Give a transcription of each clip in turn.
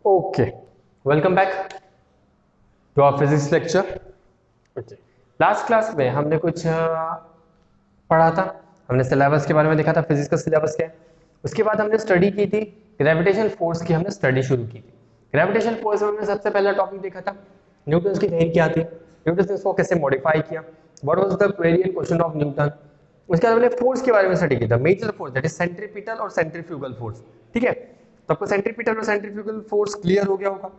Okay, welcome back to our physics lecture. Okay, last class में हमने कुछ पढ़ा था। हमने सिलेबस के बारे में देखा था, फिजिक्स का सिलेबस क्या है। उसके बाद हमने स्टडी की थी ग्रेविटेशनल फोर्स की, हमने स्टडी शुरू की थी। ग्रेविटेशनल फोर्स में हमने सबसे पहला टॉपिक देखा था न्यूटन की थ्योरी क्या थी, न्यूटन ने इसको कैसे मॉडिफाई किया, what was the query and question of Newton. उसके बाद हमने फोर्स के बारे में स्टडी किया था, major force that is centripetal और सेंट्रीफ्यूगल फोर्स। ठीक है, तो आपको सेंट्रीपिटल और सेंट्रीफ्यूगल फोर्स क्लियर हो गया होगा।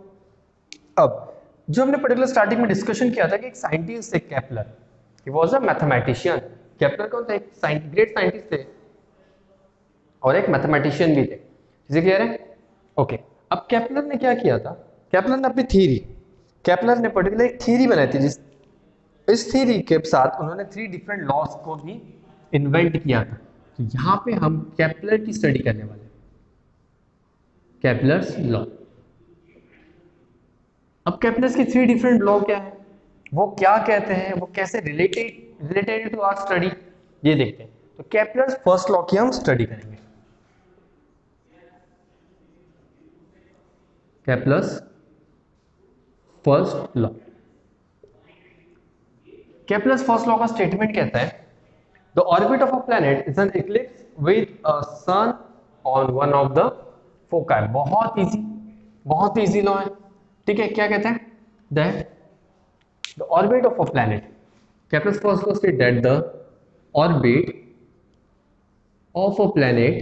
अब जो हमने पर्टिकुलर स्टार्टिंग में डिस्कशन किया था कि एक साइंटिस्ट थे Kepler, he was a mathematician. Kepler कौन थे? एक ग्रेट साइंटिस्ट थे और एक मैथमेटिशियन भी थे। चीजें क्लियर है? ओके, अब केपलर ने क्या किया था, केपलर ने अपनी थ्योरी, केपलर ने पर्टिकुलर एक थ्योरी बनाई थी, जिस इस थ्योरी के साथ उन्होंने 3 डिफरेंट लॉज को भी इन्वेंट किया था। तो यहाँ पे हम केपलर की स्टडी करने वाले हैं, केपलर्स लॉ। अब केपलर्स की 3 डिफरेंट लॉ क्या है, वो क्या कहते हैं, वो कैसे रिलेटेड टू आवर स्टडी, ये देखते हैं। तो केपलर्स फर्स्ट लॉ की हम स्टडी करेंगे। Kepler's first law, Kepler's first law का स्टेटमेंट कहता है the orbit of a planet is an eclipse with a sun on one of the foci. बहुत इजी लॉ है। ठीक है, क्या कहते हैं, that the orbit of a planet, Kepler's first law states that the orbit of a planet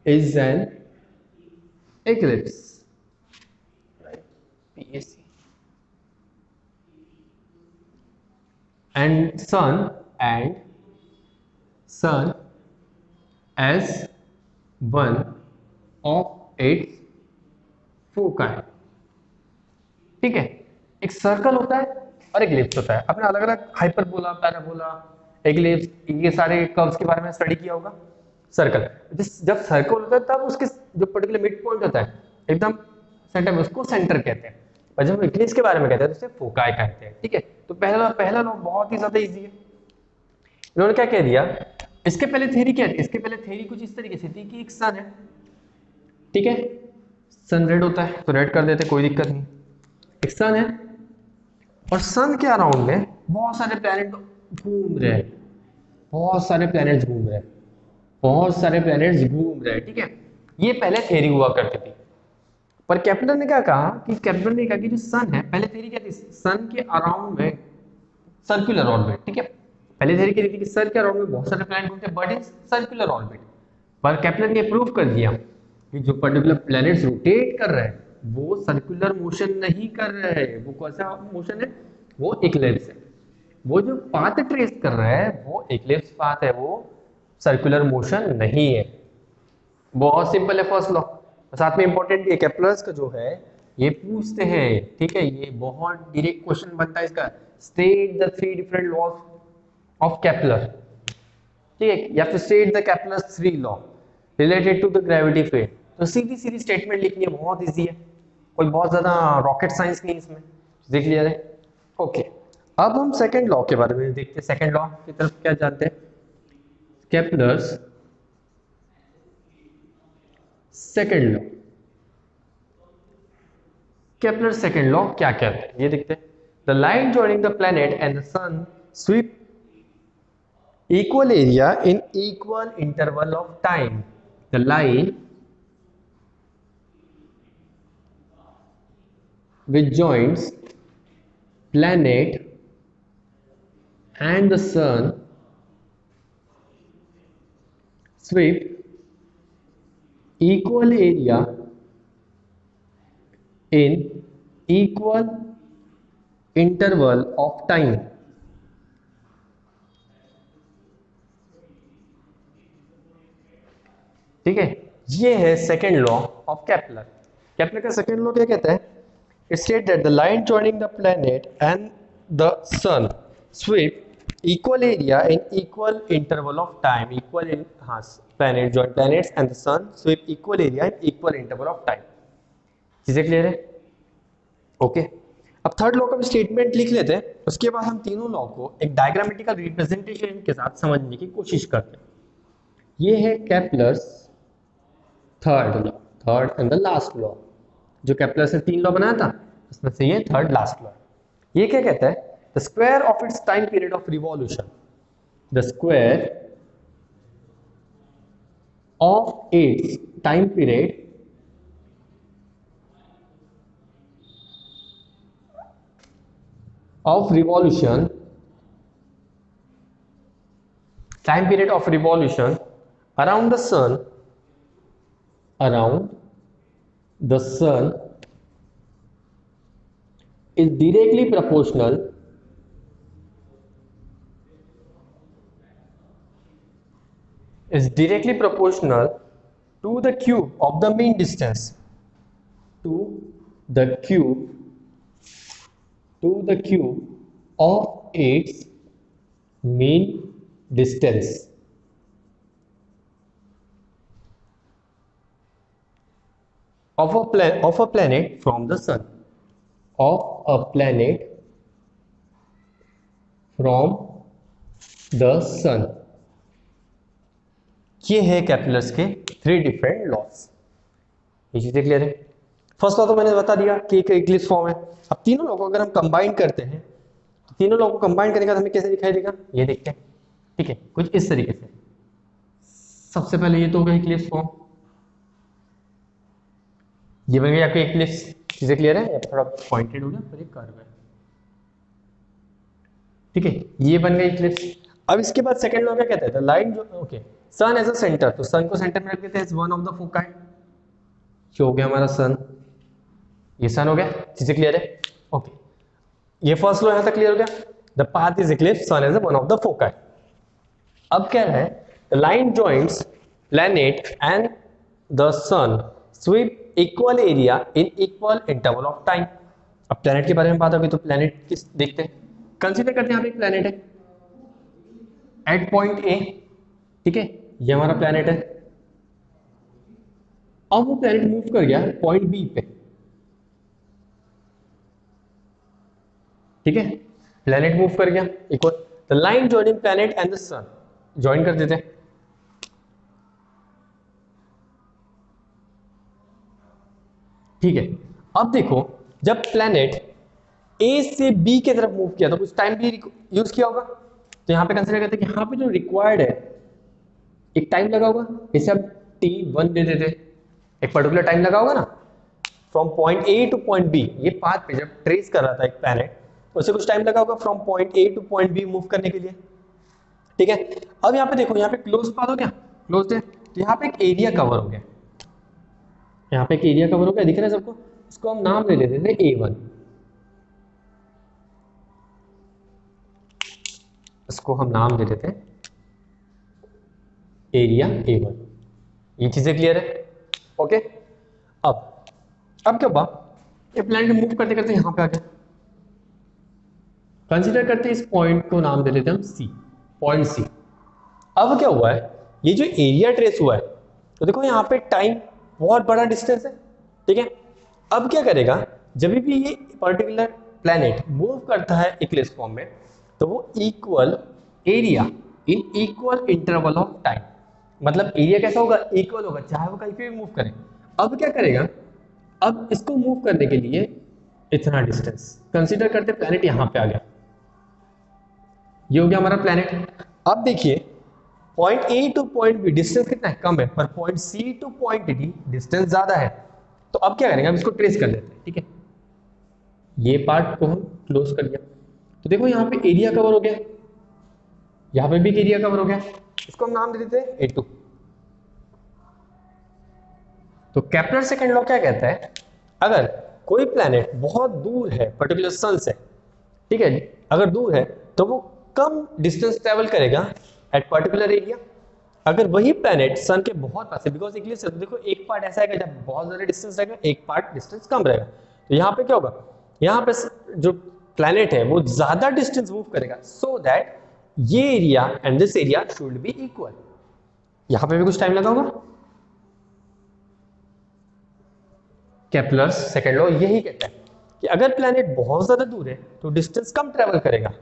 is an eclipse, right? PAC. And sun as one of its foci. ठीक है, एक सर्कल होता है और एक इलिप्स होता है। आपने अलग अलग हाइपरबोला, पैराबोला, इक्लिप्स, ये सारे कर्व्स के बारे में स्टडी किया होगा। सर्कल, जब सर्कल होता है तब उसके जो पर्टिकुलर मिड पॉइंट होता है एकदम सेंटर में, उसको सेंटर कहते हैं। और जब इक्लिप्स के बारे में कहते हैं तो उसे फोकाई कहते हैं। ठीक है, तो पहला लॉ बहुत ही ज्यादा इजी है। इन्होंने क्या कह दिया, इसके पहले थ्योरी क्या थी, इसके पहले थ्योरी कुछ इस तरीके से थी कि एक सन है, ठीक है, सन रेड होता है तो रेड कर देते, कोई दिक्कत नहीं। एक सन है और सन के अराउंड में बहुत सारे प्लैनेट घूम रहे हैं, बहुत सारे प्लैनेट्स घूम रहे हैं, बहुत सारे प्लैनेट्स घूम रहे हैं। ठीक है, ये पहले थ्योरी हुआ करती थी। पर केपलर ने क्या कहा कि केपलर ने कहा कि जो सन है, पहले थ्योरी क्या थी, सन के अराउंड में सर्कुलर ऑर्बिट। ठीक है, पहले थ्योरी क्या थी कि सन के अराउंड में बहुत सारे प्लैनेट घूमते हैं बट इन सर्कुलर ऑर्बिट। पर केपलर ने प्रूव कर दिया कि जो पर्टिकुलर प्लैनेट्स रोटेट कर रहे हैं वो सर्कुलर मोशन नहीं कर रहे हैं। वो कौन सा मोशन है, वो इक्लिप्स है। वो जो पाथ ट्रेस कर रहा है वो इक्लिप्स पाथ है, वो सर्कुलर मोशन नहीं है। बहुत सिंपल है फर्स्ट लॉ। साथ में इंपॉर्टेंट ये केपलर्स का जो है ये पूछते हैं। ठीक है, ये बहुत डायरेक्ट क्वेश्चन बनता है इसका, state the 3 different laws of Kepler. ठीक है, या फिर state the Kepler's 3 law related to the gravity field. तो सीधी सीधी स्टेटमेंट लिखनी है, बहुत इजी है, कोई बहुत ज्यादा रॉकेट साइंस नहीं इसमें। देख लिया है? ओके, अब हम सेकंड लॉ के बारे में देखते हैं। सेकंड लॉ की तरफ क्या जानते हैं, Kepler's second law. Kepler second law क्या कहते हैं ये देखते हैं। The line joining the planet and the sun sweep equal area in equal interval of time. The line which joins planet and the sun sweep equal area in equal interval of time. ठीक है, ये है second law of Kepler. Kepler का second law क्या कहता है, it state that the line joining the planet and the sun sweep equal area in equal interval of time. Equal in, हाँ, planet join planets and the sun sweep equal area in equal interval of time. चीजें clear है? Okay, अब third law का statement लिख लेते हैं, उसके बाद हम तीनों लॉ को एक डायग्रामेटिकल रिप्रेजेंटेशन के साथ समझने की कोशिश करते हैं। ये है Kepler's third third and the last law. जो केपलर से 3 लॉ बनाया था उसमें से ये थर्ड लास्ट लॉ। ये क्या कहता है? The square of its time period of revolution, the square of its time period of revolution, time period of revolution around the sun is directly proportional to the cube of the mean distance, to the cube of its mean distance of a planet from the sun, ये है Kepler's के 3 different loss. ये चीजें clear है? First law तो मैंने बता दिया कि एक इक्लिप्स फॉर्म है। अब तीनों लॉ को अगर हम कंबाइन करते हैं तो तीनों लॉ को कंबाइन करेंगे तो हमें कैसे दिखाई देगा, ये देखते हैं। ठीक है, कुछ इस तरीके से। सबसे पहले ये तो हो गया इक्लिप्स फॉर्म, ये बन गया आपका इक्लिप्स। चीजें क्लियर है? यहाँ पे थोड़ा पॉइंटेड हो गया पर एक कर्व है। ठीक है, ये बन गया इक्लिप्स। अब इसके बाद सेकंड लॉ क्या कहता है? द लाइन जो okay sun as a centre, तो सन को सेंटर में रख देते हैं as one of the foci. क्या हो गया हमारा सन, ये सन हो गया। चीजें क्लियर है? ओके, ये फर्स्ट लॉ यहां तक क्लियर हो गया। The path is eclipse, sun is one of the foci. अब क्या है? The line joints planet and the sun sweep equal area in equal interval of time. अब प्लैनेट के बारे में बात होगी तो प्लैनेट किस देखते हैं, कंसीडर करते हैं यहाँ पे एक प्लैनेट है एट पॉइंट ए। ठीक है, ये हमारा प्लैनेट है। अब वो प्लैनेट मूव कर गया पॉइंट बी पे। ठीक है, प्लैनेट मूव कर गया equal, the line joining planet and the sun, join कर देते हैं। ठीक है, अब देखो जब प्लैनेट ए से बी की तरफ मूव किया तो कुछ टाइम भी यूज किया होगा, तो यहां पे कंसीडर करते हैं कि यहां पे जो रिक्वायर्ड है एक टाइम लगा होगा। इसे हम t1 दे देते, एक पर्टिकुलर टाइम लगा होगा ना from point A to point B. ये पाथ पे जब ट्रेस कर रहा था एक प्लैनेट, उसे कुछ टाइम लगा होगा from point A to point B move करने के लिए। ठीक है, अब यहाँ पे देखो, यहाँ पे क्लोज पाथ हो गया, क्लोज है, तो यहाँ पे एक एरिया कवर हो गया। यहाँ पे एक एरिया कवर हो गया, दिख रहा है सबको? इसको हम नाम दे देते थे A1, इसको हम नाम दे देते हैं एरिया A1। ये चीजें क्लियर है? ओके, अब क्या हुआ, ये प्लैनेट मूव करते करते यहां पे आ गया। कंसीडर करते हैं इस पॉइंट को नाम दे देते हैं हम C, पॉइंट C। अब क्या हुआ है, ये जो एरिया ट्रेस हुआ है, तो देखो यहाँ पे टाइम बहुत बड़ा डिस्टेंस है। ठीक है, अब क्या करेगा, जब भी ये पर्टिकुलर प्लैनेट मूव करता है इक्लिप्स फॉर्म में, तो वो equal area in equal interval of time, मतलब एरिया कैसा होगा, इक्वल होगा, चाहे वो कहीं पे भी मूव करे। अब क्या करेगा, अब इसको मूव करने के लिए इतना डिस्टेंस कंसीडर करते प्लैनेट यहां पे आ गया, ये हो गया हमारा प्लैनेट। अब देखिए point A to point B distance कितना है, कम है, पर point C to point D distance ज्यादा है। तो अब क्या करेंगे, हम इसको ट्रेस कर देते हैं। ठीक है, ये पार्ट को हम क्लोज कर दिया, तो देखो यहाँ पे एरिया कवर हो गया, यहाँ पे भी एरिया कवर हो गया, इसको हम नाम दे देते हैं A2। तो केपलर सेकंड लॉ क्या कहता है, अगर कोई प्लैनेट बहुत दूर है पर्टिकुलर सन से, ठीक है, अगर दूर है तो वो कम डिस्टेंस ट्रेवल करेगा एट पर्टिकुलर एरिया। अगर वही प्लैनेट सन के बहुत पास है, बिकॉज इक्लिप्स है, तो देखो एक पार्ट ऐसा है जब बहुत ज्यादा डिस्टेंस रहेगा, एक पार्ट डिस्टेंस कम रहेगा। तो यहाँ पे क्या होगा, यहाँ पे जो प्लैनेट है वो ज्यादा डिस्टेंस मूव करेगा, सो दैट ये area and this area should be equal. यहां पे भी कुछ टाइम लगा होगा। केपलर्स सेकंड लॉ यही कहता है कि अगर प्लैनेट बहुत ज्यादा दूर है तो डिस्टेंस कम ट्रेवल करेगा,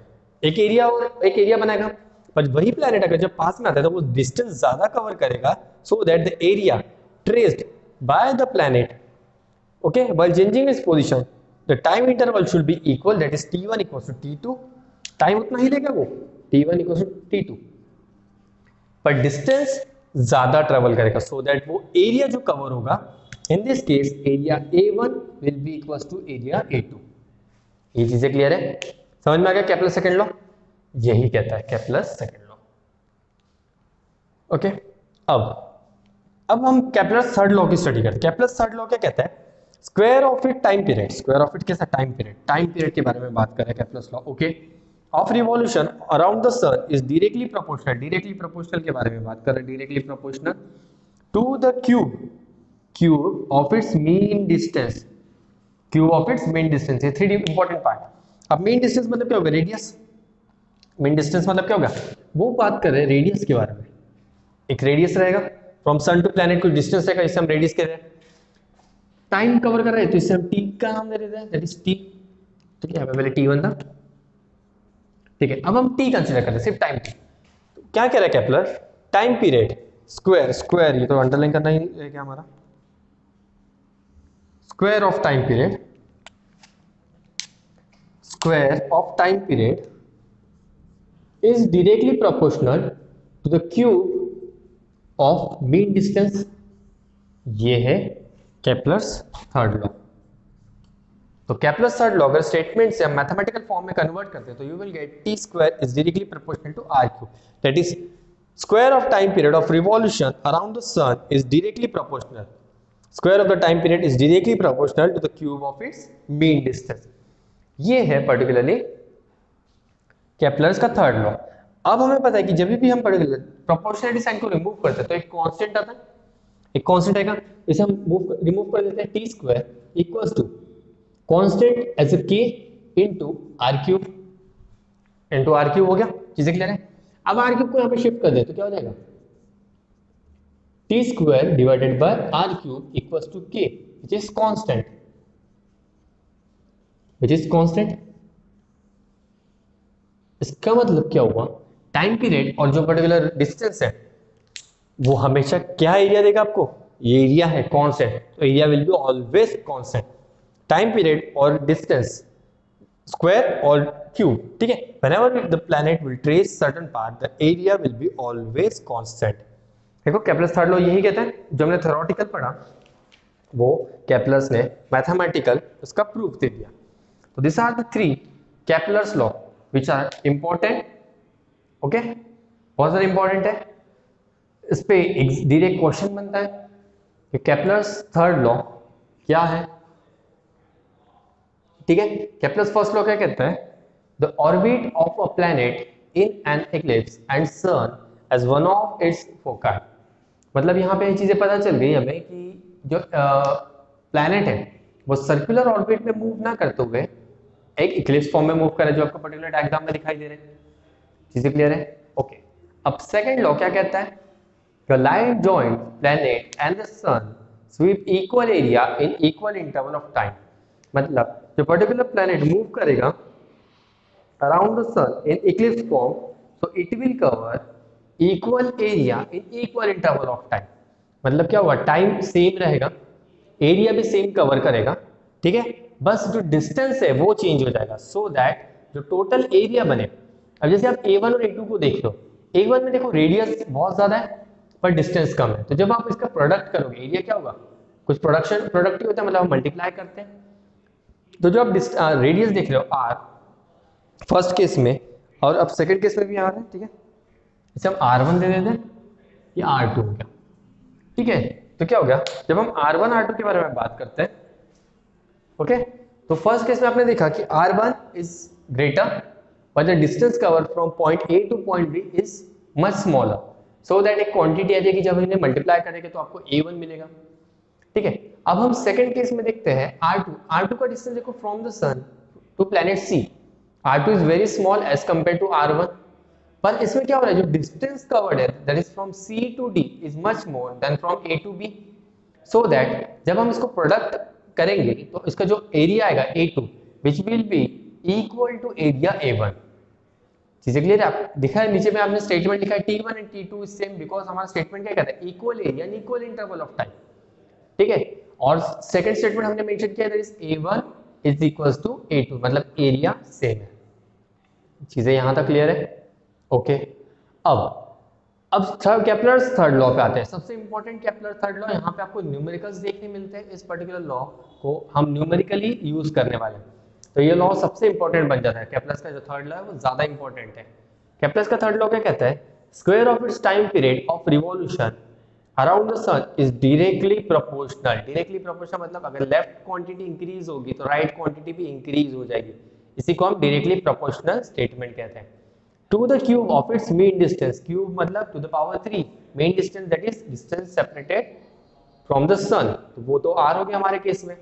एक एरिया बनाएगा, पर वही प्लैनेट अगर जब पास में आता है तो वो डिस्टेंस ज्यादा कवर करेगा, so that the area traced by the planet, okay, while changing its position, the time interval should be equal, that is t1 equals to t2, time उतना ही लेगा वो, t1 equals to t2, पर distance ज्यादा travel करेगा, so that वो area जो cover होगा, in this case area A1 will be equals to area A2। ये चीजें क्लियर है, समझ में आ गया केपलर सेकंड लॉ, यही कहता है केपलर सेकंड लॉ। ओके, अब हम केपलर थर्ड लॉ की स्टडी करते हैं। केपलर थर्ड लॉ क्या कहता है, square of it time period, square of it कैसा, टाइम पीरियड, टाइम पीरियड के बारे में बात कर रहे हैं Kepler law. Okay, of revolution around the sun is directly proportional, directly proportional के बारे में बात कर रहे हैं, directly proportional to the cube of its mean distance, cube of its mean distance, ये 3D इंपॉर्टेंट पार्ट। अब मीन डिस्टेंस मतलब क्या होगा, रेडियस, मीन डिस्टेंस मतलब क्या होगा, वो बात कर रहे हैं रेडियस के बारे में, एक रेडियस रहेगा फ्रॉम सन टू प्लैनेट, कुछ डिस्टेंस रहेगा, इसे हम रेडियस कह रहे हैं। टाइम कवर कर रहे हैं तो इसे हम टी का नाम दे देते हैं, दैट इज टी, ठीक है, पहले t1 था, ठीक है, अब हम t कंसीडर करते हैं, सिर्फ टाइम t। तो क्या कह रहा है Kepler, time period square, square ये तो अंडरलाइन करना ही है क्या हमारा, square of time period, square of time period is directly proportional to the cube of mean distance, ये है केपलर्स थर्ड लॉ। तो केपलर्स थर्ड लॉ अगर स्टेटमेंट से हम मैथमेटिकल फॉर्म में कन्वर्ट करते हैं तो you will get T square is directly proportional to R cube, that is square of time period of revolution around the sun is directly proportional, square of the time period is directly proportional to the cube of its mean distance. ये है particularly Kepler's का third law. अब हमें पता है कि जब भी हम पर्टिकुलर प्रोपोर्शनलिटी साइन को रिमूव करते हैं तो एक कांस्टेंट आता है, एक कांस्टेंट आएगा, इसे हम रिमूव कर देते हैं, T square equals to constant as a K into R cube, into R cube हो गया, चीजें क्लियर है। अब आर क्यूब को यहां पे शिफ्ट कर दे तो क्या हो जाएगा, T square divided by R cube equals to K which is constant, which is constant. इसका मतलब क्या हुआ, टाइम पीरियड और जो पर्टिकुलर डिस्टेंस है वो हमेशा क्या एरिया देगा आपको, ये एरिया है कांस्टेंट, तो area will be always constant, time period और डिस्टेंस स्क्वायर और क्यूब, ठीक है, whenever the planet will trace certain path the area will be always constant. देखो केपलर्स थर्ड लॉ यही कहता है, जो हमने थ्योरेटिकल पढ़ा वो केपलर्स ने मैथमेटिकल उसका प्रूफ दे दिया। तो this are the three Kepler's law which are important, okay, बहुत ज्यादा इंपॉर्टेंट है। इस पे एक डायरेक्ट क्वेश्चन बनता है कि केपलर्स थर्ड लॉ क्या है, ठीक है। केपलर्स फर्स्ट लॉ क्या कहता है, the orbit of a planet in an eclipse and sun as one of its foci. मतलब यहाँ पे ये चीजें पता चल गई हमें कि जो प्लैनेट है वो सर्कुलर ऑर्बिट में मूव ना करते हुए एक इक्लिप्स फॉर्म में मूव करे, जो आपको पर्टिकुलर डायग्राम में दिखाई दे रहे हैं, चीजें क्लियर है, ओके। अब सेकंड लॉ क्या कहता है, the line joint planet and the sun sweep equal area in equal interval of time। मतलब जो पर्टिकुलर प्लैनेट मूव करेगा around the sun in eclipse form, so it will cover equal area in equal interval of time। मतलब क्या होगा, time same रहेगा, area भी same cover करेगा, ठीक है, बस जो डिस्टेंस है वो चेंज हो जाएगा, सो दैट जो टोटल एरिया बने। अब जैसे आप A1 और A2 को देख लो, A1 में देखो रेडियस बहुत ज्यादा है पर डिस्टेंस कम है, तो जब आप इसका प्रोडक्ट करोगे एरिया क्या होगा, कुछ प्रोडक्टिव होता है, मतलब हम मल्टीप्लाई करते हैं। तो जो आप रेडियस देख रहे हो R फर्स्ट केस में, और अब सेकंड केस में भी R है, ठीक है, इसे हम R1 दे देते हैं, ये R2 हो गया, ठीक है। तो क्या हो गया, जब हम R1 R2 के बारे में बात करते हैं, ओके, तो फर्स्ट केस में आपने देखा कि R1 is greater but the distance cover from point A two point B is much smaller, so that एक क्वांटिटी आ जाएगी, जब इन्हें मल्टीप्लाई करेंगे तो आपको A1 मिलेगा, ठीक है। अब हम सेकंड केस में देखते हैं R2 का डिस्टेंस देखो from the sun to planet C, R2 is very small as compare to R1, पर इसमें क्या हो रहा है, जो डिस्टेंस कवर्ड है that is from C to D is much more than from A to B, so that जब हम इसको प्रोडक्ट करेंगे तो इसका जो एरिया आएगा A2 which will be equal to area A1। चीजें क्लियर है, आप दिखा है नीचे में आपने स्टेटमेंट लिखा है T1 and T2 is same, because हमारा स्टेटमेंट क्या कहता है, equal area and equal interval of time. ठीक है। और सेकंड स्टेटमेंट हमने मेंशन किया that is A1 is equals to A2, मतलब एरिया सेम है। चीजें यहां तक क्लियर है? ओके। अब थर्ड केपलर्स थर्ड लॉ पे आते हैं। सबसे इंपॉर्टेंट केपलर थर्ड लॉ, यहाँ पे आपको न्यूमेरिकल्स देखने मिलते हैं। इस पर्टिकुलर लॉ को हम न्यूमेरिकली यूज करने वाले हैं, तो ये लॉ सबसे इंपॉर्टेंट बन जाता है। केपलर्स का जो थर्ड लॉ है वो ज्यादा इंपॉर्टेंट है। केपलर्स का थर्ड लॉ क्या कहता है? Square of its time period of revolution around the sun is directly proportional. Directly proportional मतलब अगर लेफ्ट क्वांटिटी इंक्रीज होगी तो राइट क्वांटिटी भी इंक्रीज हो जाएगी। इसी को हम डायरेक्टली प्रोपोर्शनल स्टेटमेंट कहते हैं। To the cube of its mean distance, cube मतलब to the power 3, mean distance that is distance separated from the sun, तो वो तो r हो गया हमारे केस में।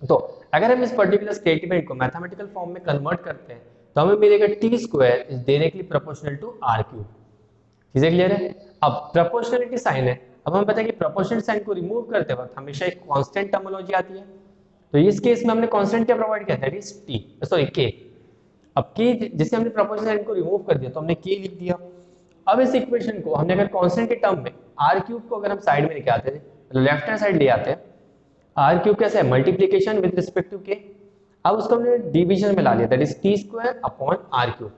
तो अगर हम इस पर्टिकुलर स्टेटमेंट को मैथमेटिकल फॉर्म में कन्वर्ट करते हैं तो हमें मिलेगा T square is directly proportional to r cube. चीजें क्लियर है? अब प्रोपोर्शनलिटी साइन है। अब हमें पता है कि प्रोपोर्शनल साइन को रिमूव करते वक्त हमेशा एक कांस्टेंट टर्मिनोलॉजी आती है, तो इस केस में हमने कांस्टेंट क्या प्रोवाइड किया था? k। अब k जैसे हमने प्रोपोर्शनल साइन को रिमूव कर दिया तो हमने k लिख दिया। अब इस इक्वेशन को हमने अगर कांस्टेंट के टर्म में r क्यूब को अगर हम साइड में लेके आते हैं, मतलब लेफ्ट हैंड साइड ले आते हैं, r क्यूब कैसे है? Multiplication with respect to k। अब उसको हमने डिवीजन में ला लिया, that is t square upon r cube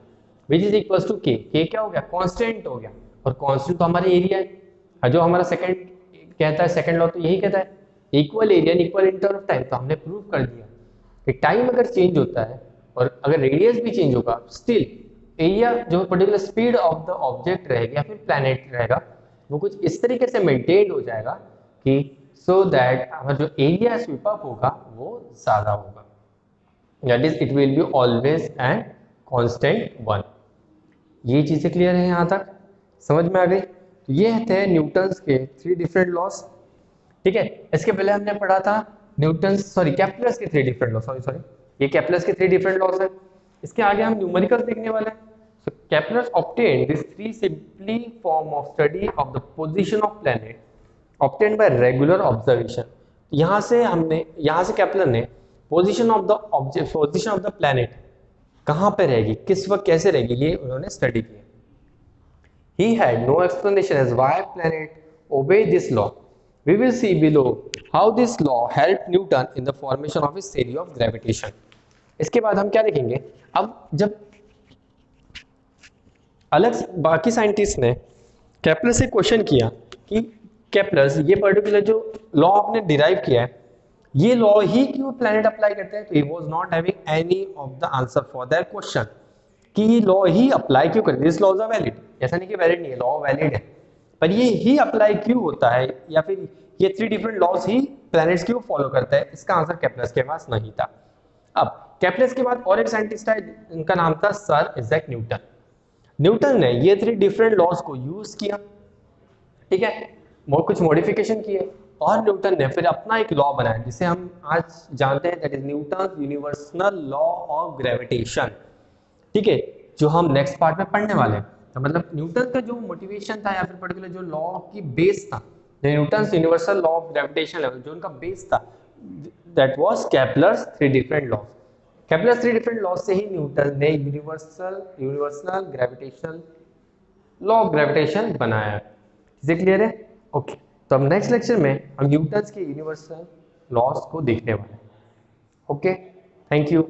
which is equals to k। k क्या हो गया? कांस्टेंट हो गया, और कांस्टेंट तो हमारा एरिया है। जो हमारा सेकंड कहता है, सेकंड लॉ तो यही कहता है equal area equal inter of time. तो हमने प्रूव कर दिया कि टाइम अगर चेंज होता है और अगर रेडियस भी चेंज होगा, स्टिल एरिया जो particular speed of the object रहेगा या फिर प्लैनेट रहेगा वो कुछ इस तरीके से मेंटेन हो जाएगा कि सो दैट हमारा जो एरिया स्वीप अप होगा वो ज्यादा होगा, that is it will be always and constant one. ये चीजें क्लियर है? यहाँ तक समझ में आ गई? तो ये थे न्यूटन्स के 3 डिफरेंट लॉस। ठीक है, इसके पहले हमने पढ़ा था केपलर्स के 3 डिफरेंट लॉ। सॉरी ये केपलर्स के 3 डिफरेंट लॉस है। इसके आगे हम न्यूमेरिकल्स देखने वाले हैं। So Kepler's obtained this 3 simply form of study of the position of planet obtained by regular observation. यहाँ से केपलर ने position of the object, position of the planet कहाँ पे रहेगी, किस वक्त कैसे रहेगी, ये उन्होंने स्टडी किया। He had no explanation as why planet obey this law. We will see below how this law helped Newton in the formation of his theory of gravitation. इसके बाद हम क्या देखेंगे? अब जब अलग बाकी साइंटिस्ट ने केपलर से क्वेश्चन किया कि केपलर ये पर्टिकुलर जो लॉ आपने डिराइव किया है ये लॉ ही क्यों प्लैनेट अप्लाई करते हैं, तो he was not having any of the answer for their question कि ये लॉ ही अप्लाई क्यों करते हैं। दिस लॉज आर वैलिड, ऐसा नहीं कि वैलिड नहीं है, लॉ वैलिड है, पर ये ही अप्लाई क्यों होता है या फिर ये 3 डिफरेंट लॉज ही प्लैनेट्स क्यों फॉलो करता है, इसका आंसर केपलर के पास नहीं था। अब केपलर के बाद और एक साइंटिस्ट है, उनका नाम था सर आइजैक न्यूटन। न्यूटन ने ये 3 डिफरेंट लॉज को यूज किया, ठीक है, कुछ मॉडिफिकेशन किए, और न्यूटन ने फिर अपना एक लॉ बनाया जिसे हम आज जानते हैं, that is Newton universal law of gravitation. ठीक है, जो हम नेक्स्ट पार्ट में पढ़ने वाले हैं। तो मतलब न्यूटन का जो मोटिवेशन था या फिर पर्टिकुलर जो लॉ की बेस था, Newton universal law of gravitation level, जो उनका बेस था, that was Kepler's 3 different laws. Kepler's 3 different laws से ही न्यूटन ने universal gravitation law of gravitation बनाया। चीजें क्लियर है? ओके, तो अब नेक्स्ट लेक्चर में हम न्यूटन के यूनिवर्सल लॉज को देखने वाले हैं। Okay, thank you.